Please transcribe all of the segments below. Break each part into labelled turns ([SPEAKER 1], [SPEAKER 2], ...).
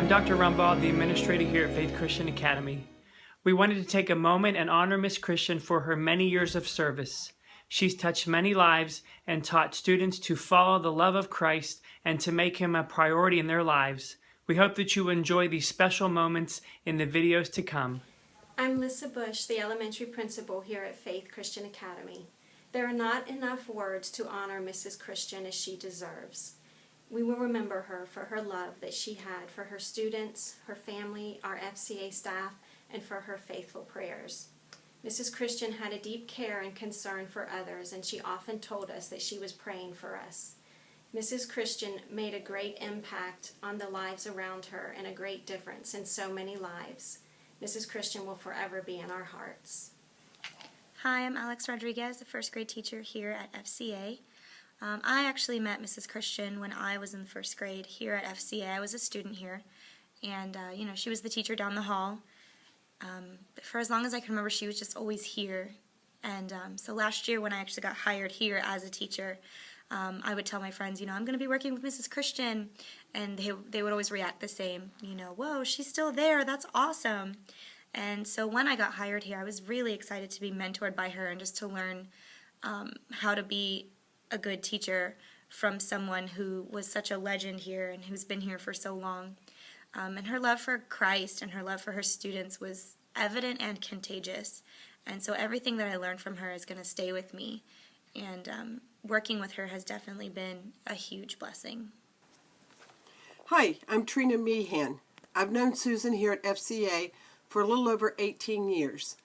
[SPEAKER 1] I'm Dr. Rumbaugh, the administrator here at Faith Christian Academy. We wanted to take a moment and honor Miss Christian for her many years of service. She's touched many lives and taught students to follow the love of Christ and to make Him a priority in their lives. We hope that you enjoy these special moments in the videos to come.
[SPEAKER 2] I'm Lissa Bush, the elementary principal here at Faith Christian Academy. There are not enough words to honor Mrs. Christian as she deserves. We will remember her for her love that she had for her students, her family, our FCA staff, and for her faithful prayers. Mrs. Christian had a deep care and concern for others, and she often told us that she was praying for us. Mrs. Christian made a great impact on the lives around her and a great difference in so many lives. Mrs. Christian will forever be in our hearts.
[SPEAKER 3] Hi, I'm Alex Rodriguez, a first grade teacher here at FCA. I actually met Mrs. Christian when I was in the first grade here at FCA. I was a student here, and she was the teacher down the hall. But for as long as I can remember, she was just always here. And so last year when I actually got hired here as a teacher, I would tell my friends, I'm going to be working with Mrs. Christian, and they would always react the same, whoa, she's still there, that's awesome. And so when I got hired here, I was really excited to be mentored by her and just to learn how to be a good teacher from someone who was such a legend here and who's been here for so long. And her love for Christ and her love for her students was evident and contagious. And so everything that I learned from her is going to stay with me. And working with her has definitely been a huge blessing.
[SPEAKER 4] Hi, I'm Trina Meehan. I've known Susan here at FCA for a little over 18 years.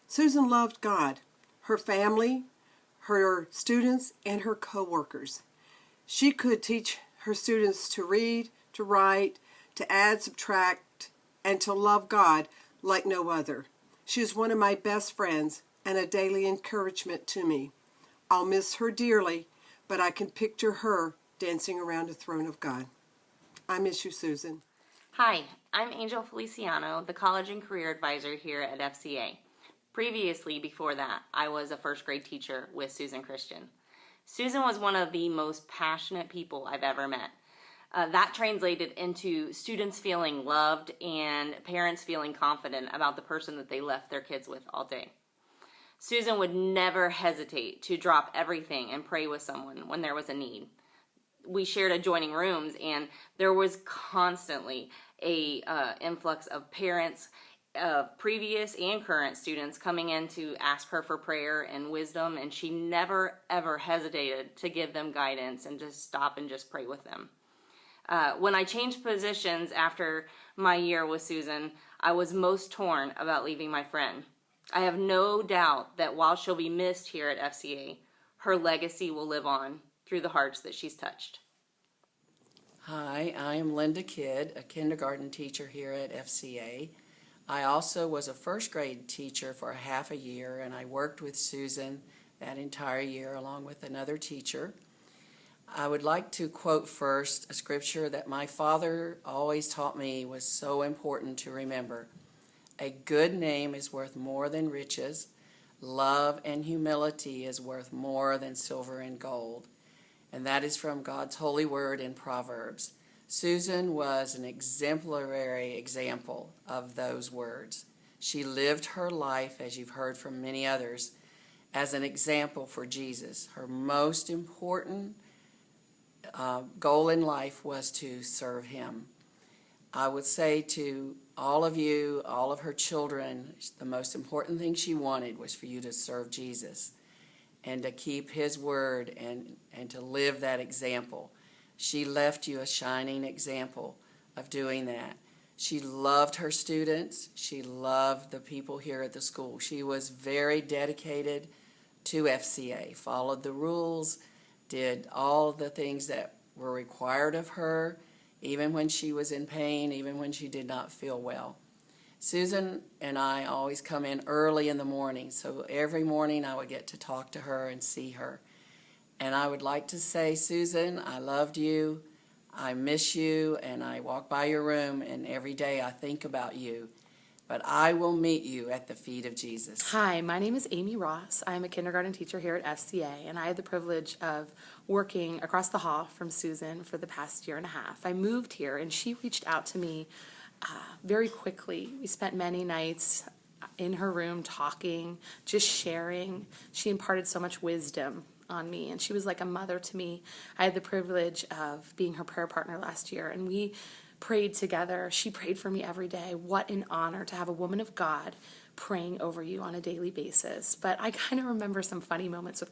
[SPEAKER 4] Susan loved God, her family, her students, and her co-workers. She could teach her students to read, to write, to add, subtract, and to love God like no other. She is one of my best friends and a daily encouragement to me. I'll miss her dearly, but I can picture her dancing around the throne of God. I miss you, Susan.
[SPEAKER 5] Hi, I'm Angel Feliciano, the College and Career Advisor here at FCA. Previously, before that, I was a first grade teacher with Susan Christian. Susan was one of the most passionate people I've ever met. That translated into students feeling loved and parents feeling confident about the person that they left their kids with all day. Susan would never hesitate to drop everything and pray with someone when there was a need. We shared adjoining rooms, and there was constantly a influx of parents of previous and current students coming in to ask her for prayer and wisdom, and she never ever hesitated to give them guidance and just stop and just pray with them. When I changed positions after my year with Susan, I was most torn about leaving my friend. I have no doubt that while she'll be missed here at FCA, her legacy will live on through the hearts that she's touched.
[SPEAKER 6] Hi, I am Linda Kidd, a kindergarten teacher here at FCA. I also was a first grade teacher for half a year, and I worked with Susan that entire year along with another teacher. I would like to quote first a scripture that my father always taught me was so important to remember. A good name is worth more than riches. Love and humility is worth more than silver and gold. And that is from God's holy word in Proverbs. Susan was an exemplary example of those words. She lived her life, as you've heard from many others, as an example for Jesus. Her most important goal in life was to serve Him. I would say to all of you, all of her children, the most important thing she wanted was for you to serve Jesus and to keep His word and to live that example. She left you a shining example of doing that. She loved her students. She loved the people here at the school. She was very dedicated to FCA, followed the rules, did all the things that were required of her, even when she was in pain, even when she did not feel well. Susan and I always come in early in the morning, so every morning I would get to talk to her and see her. And I would like to say, Susan, I loved you, I miss you, and I walk by your room, and every day I think about you. but I will meet you at the feet of Jesus.
[SPEAKER 7] Hi, my name is Amy Ross. I'm a kindergarten teacher here at FCA, and I had the privilege of working across the hall from Susan for the past year and a half. I moved here, and she reached out to me very quickly. We spent many nights in her room talking, just sharing. She imparted so much wisdom on me, and she was like a mother to me. I had the privilege of being her prayer partner last year, and we prayed together. She prayed for me every day. What an honor to have a woman of God praying over you on a daily basis. But I kind of remember some funny moments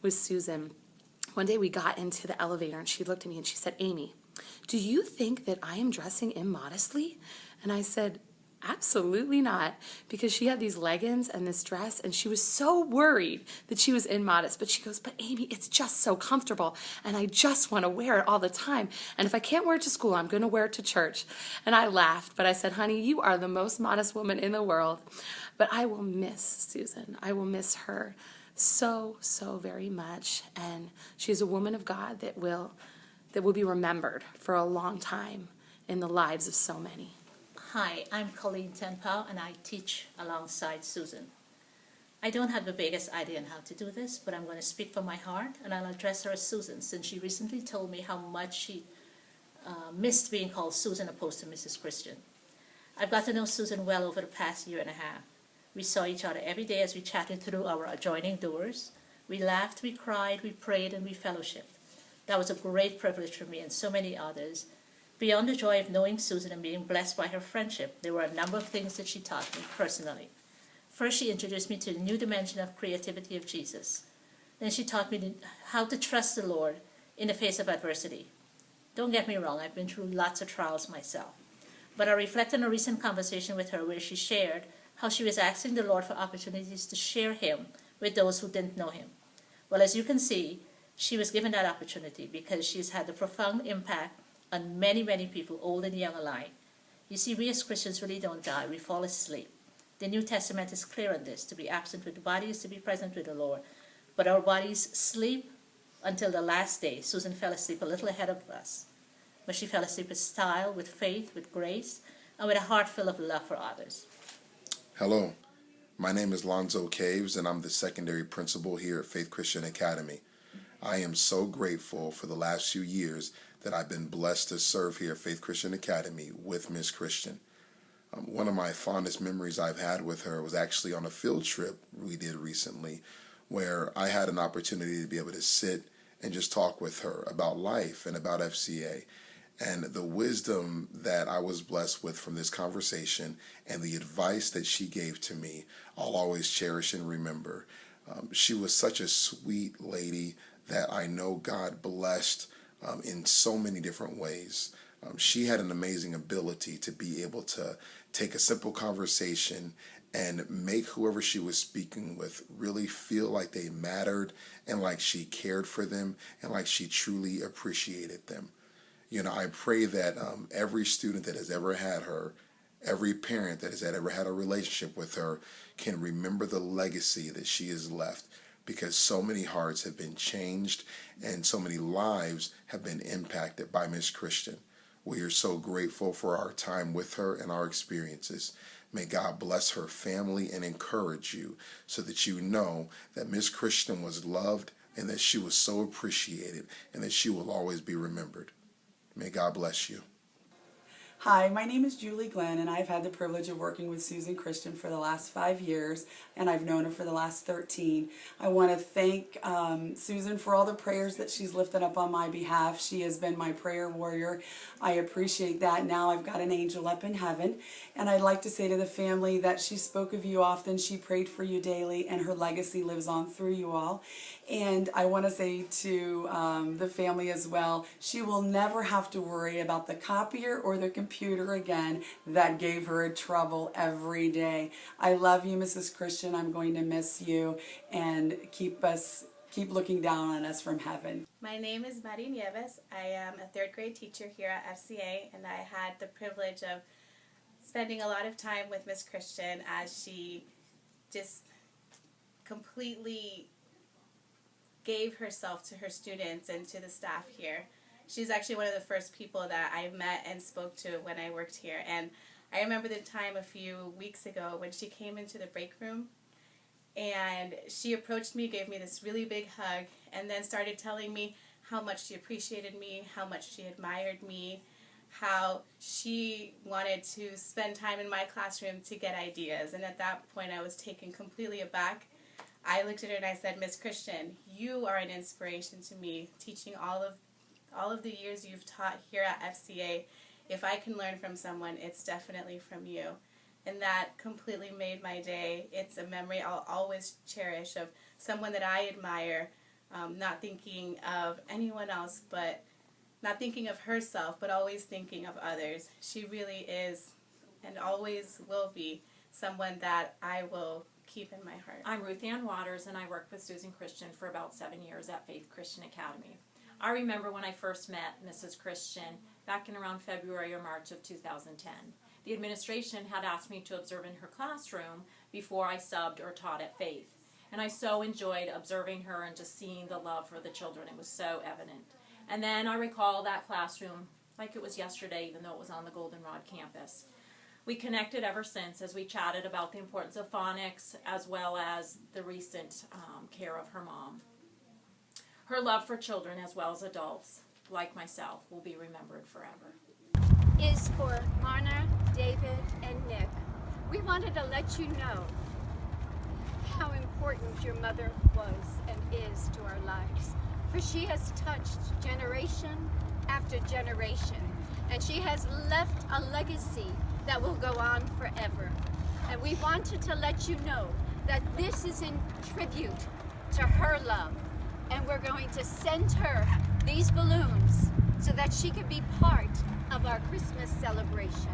[SPEAKER 7] with Susan. One day we got into the elevator, and she looked at me and she said, "Amy, do you think that I am dressing immodestly?" And I said, "Absolutely not," because she had these leggings and this dress, and she was so worried that she was immodest. But she goes, "But Amy, it's just so comfortable, and I just want to wear it all the time. And if I can't wear it to school, I'm going to wear it to church." And I laughed, but I said, "Honey, you are the most modest woman in the world." But I will miss Susan. I will miss her so, so very much. And she's a woman of God that will be remembered for a long time in the lives of so many.
[SPEAKER 8] Hi, I'm Colleen Tenpau, and I teach alongside Susan. I don't have the biggest idea on how to do this, but I'm going to speak from my heart, and I'll address her as Susan, since she recently told me how much she missed being called Susan opposed to Mrs. Christian. I've got to know Susan well over the past year and a half. We saw each other every day as we chatted through our adjoining doors. We laughed, we cried, we prayed, and we fellowshiped. That was a great privilege for me and so many others. Beyond the joy of knowing Susan and being blessed by her friendship, there were a number of things that she taught me personally. First, she introduced me to the new dimension of creativity of Jesus. Then she taught me how to trust the Lord in the face of adversity. Don't get me wrong, I've been through lots of trials myself. But I reflect on a recent conversation with her where she shared how she was asking the Lord for opportunities to share Him with those who didn't know Him. Well, as you can see, she was given that opportunity because she's had a profound impact on many, many people, old and young alike. You see, we as Christians really don't die, we fall asleep. The New Testament is clear on this. To be absent with the body is to be present with the Lord. But our bodies sleep until the last day. Susan fell asleep a little ahead of us. But she fell asleep with style, with faith, with grace, and with a heart full of love for others.
[SPEAKER 9] Hello, my name is Lonzo Caves, and I'm the secondary principal here at Faith Christian Academy. I am so grateful for the last few years that I've been blessed to serve here at Faith Christian Academy with Miss Christian. One of my fondest memories I've had with her was actually on a field trip we did recently, where I had an opportunity to be able to sit and just talk with her about life and about FCA. And the wisdom that I was blessed with from this conversation and the advice that she gave to me, I'll always cherish and remember. She was such a sweet lady that I know God blessed in so many different ways. She had an amazing ability to be able to take a simple conversation and make whoever she was speaking with really feel like they mattered and like she cared for them and like she truly appreciated them. You know, I pray that every student that has ever had her, every parent that has ever had a relationship with her can remember the legacy that she has left, because so many hearts have been changed and so many lives have been impacted by Miss Christian. We are so grateful for our time with her and our experiences. May God bless her family and encourage you so that you know that Miss Christian was loved and that she was so appreciated and that she will always be remembered. May God bless you.
[SPEAKER 10] Hi, my name is Julie Glenn, and I've had the privilege of working with Susan Christian for the last 5 years, and I've known her for the last 13. I want to thank Susan for all the prayers that she's lifted up on my behalf. She has been my prayer warrior. I appreciate that. Now I've got an angel up in heaven, and I'd like to say to the family that she spoke of you often, she prayed for you daily, and her legacy lives on through you all. And I want to say to the family as well, she will never have to worry about the copier or the computer again that gave her trouble every day. I love you, Mrs. Christian. I'm going to miss you, and keep looking down on us from heaven.
[SPEAKER 11] My name is Mari Nieves. I am a third grade teacher here at FCA, and I had the privilege of spending a lot of time with Miss Christian as she just completely gave herself to her students and to the staff here. She's actually one of the first people that I met and spoke to when I worked here, and I remember the time a few weeks ago when she came into the break room and she approached me, gave me this really big hug, and then started telling me how much she appreciated me, how much she admired me, how she wanted to spend time in my classroom to get ideas. And at that point I was taken completely aback. I looked at her and I said, Miss Christian, you are an inspiration to me, teaching all of the years you've taught here at FCA. If I can learn from someone, it's definitely from you. And that completely made my day. It's a memory I'll always cherish of someone that I admire, not thinking of anyone else, but not thinking of herself, but always thinking of others. She really is and always will be someone that I will keep in my heart.
[SPEAKER 12] I'm Ruth Ann Waters, and I worked with Susan Christian for about 7 years at Faith Christian Academy. I remember when I first met Mrs. Christian back in around February or March of 2010. The administration had asked me to observe in her classroom before I subbed or taught at Faith. And I so enjoyed observing her and just seeing the love for the children. It was so evident. And then I recall that classroom like it was yesterday, even though it was on the Goldenrod campus. We connected ever since as we chatted about the importance of phonics as well as the recent care of her mom. Her love for children as well as adults, like myself, will be remembered forever.
[SPEAKER 13] Is for Marna, David, and Nick. We wanted to let you know how important your mother was and is to our lives. For she has touched generation after generation, and she has left a legacy that will go on forever. And we wanted to let you know that this is in tribute to her love, and we're going to send her these balloons so that she can be part of our Christmas celebration.